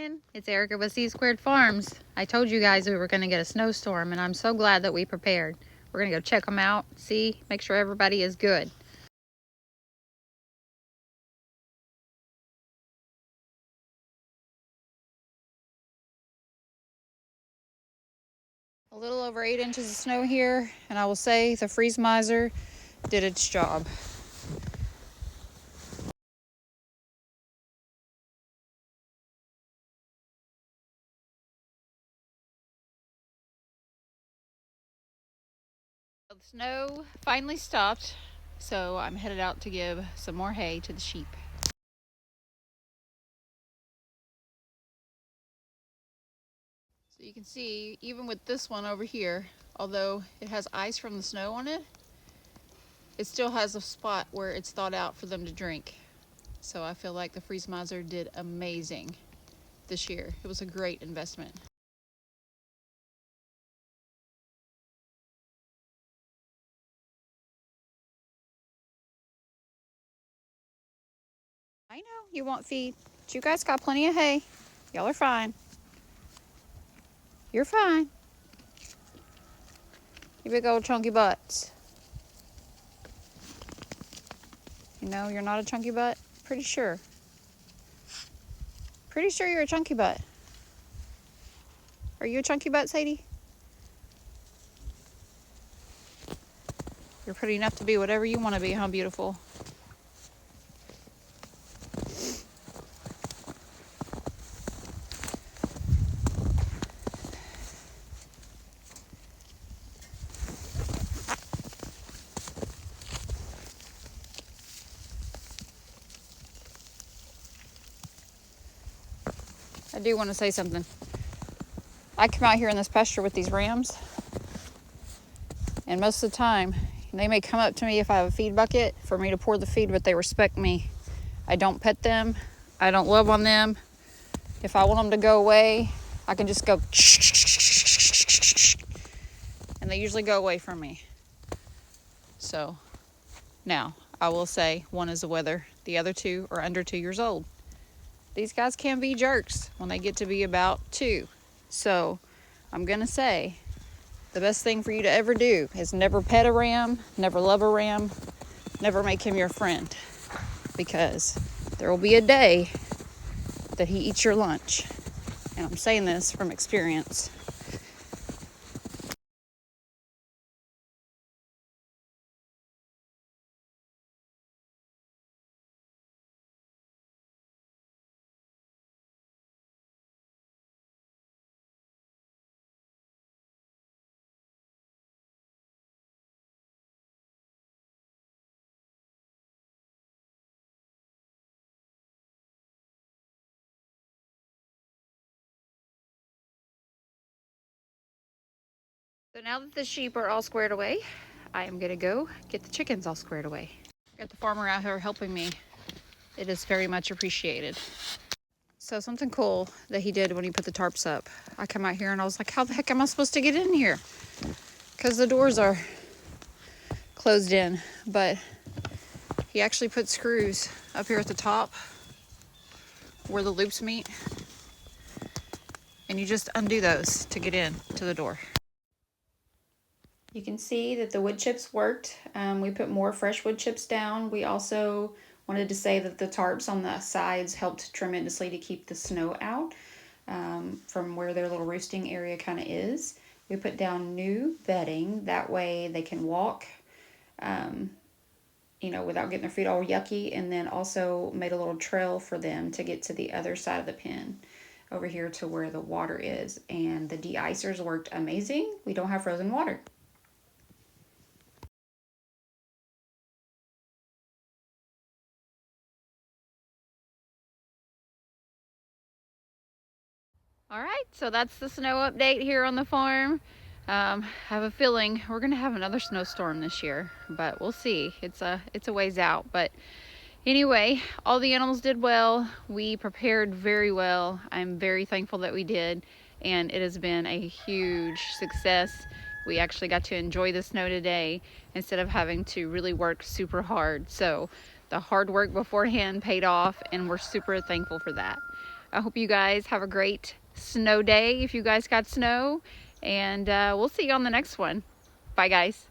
morning, it's Erica with C Squared Farms. I told you guys we were going to get a snowstorm, and I'm so glad that we prepared. We're going to go check them out, see, make sure everybody is good. A little over 8 inches of snow here, and I will say the freeze miser did its job. The snow finally stopped, so I'm headed out to give some more hay to the sheep. So you can see, even with this one over here, although it has ice from the snow on it, it still has a spot where it's thawed out for them to drink. So I feel like the freeze miser did amazing this year. It was a great investment. I know you want feed, but you guys got plenty of hay. Y'all are fine. You're fine. You big old chunky butts. You know you're not a chunky butt? Pretty sure. Pretty sure you're a chunky butt. Are you a chunky butt, Sadie? You're pretty enough to be whatever you want to be, huh, beautiful? I do want to say something. I come out here in this pasture with these rams, and most of the time, they may come up to me if I have a feed bucket for me to pour the feed, but they respect me. I don't pet them. I don't love on them. If I want them to go away, I can just go, and they usually go away from me. So, now, I will say, one is the weather. The other two are under 2 years old. These guys can be jerks when they get to be about 2. So, I'm going to say, the best thing for you to ever do is never pet a ram, never love a ram, never make him your friend. Because there will be a day that he eats your lunch. And I'm saying this from experience. So now that the sheep are all squared away, I am gonna go get the chickens all squared away. Got the farmer out here helping me. It is very much appreciated. So something cool that he did when he put the tarps up. I come out here and I was like, how the heck am I supposed to get in here? Because the doors are closed in. But he actually put screws up here at the top where the loops meet. And you just undo those to get in to the door. You can see that the wood chips worked. We put more fresh wood chips down. We also wanted to say that the tarps on the sides helped tremendously to keep the snow out from where their little roosting area kind of is. We put down new bedding. That way they can walk, without getting their feet all yucky. And then also made a little trail for them to get to the other side of the pen over here to where the water is. And the De-Icers worked amazing. We don't have frozen water. All right, so that's the snow update here on the farm. I have a feeling we're gonna have another snowstorm this year, but we'll see. It's a ways out, but anyway, all the animals did well. We prepared very well. I'm very thankful that we did, and it has been a huge success. We actually got to enjoy the snow today instead of having to really work super hard. So the hard work beforehand paid off, and we're super thankful for that. I hope you guys have a great snow day if you guys got snow. And we'll see you on the next one. Bye, guys.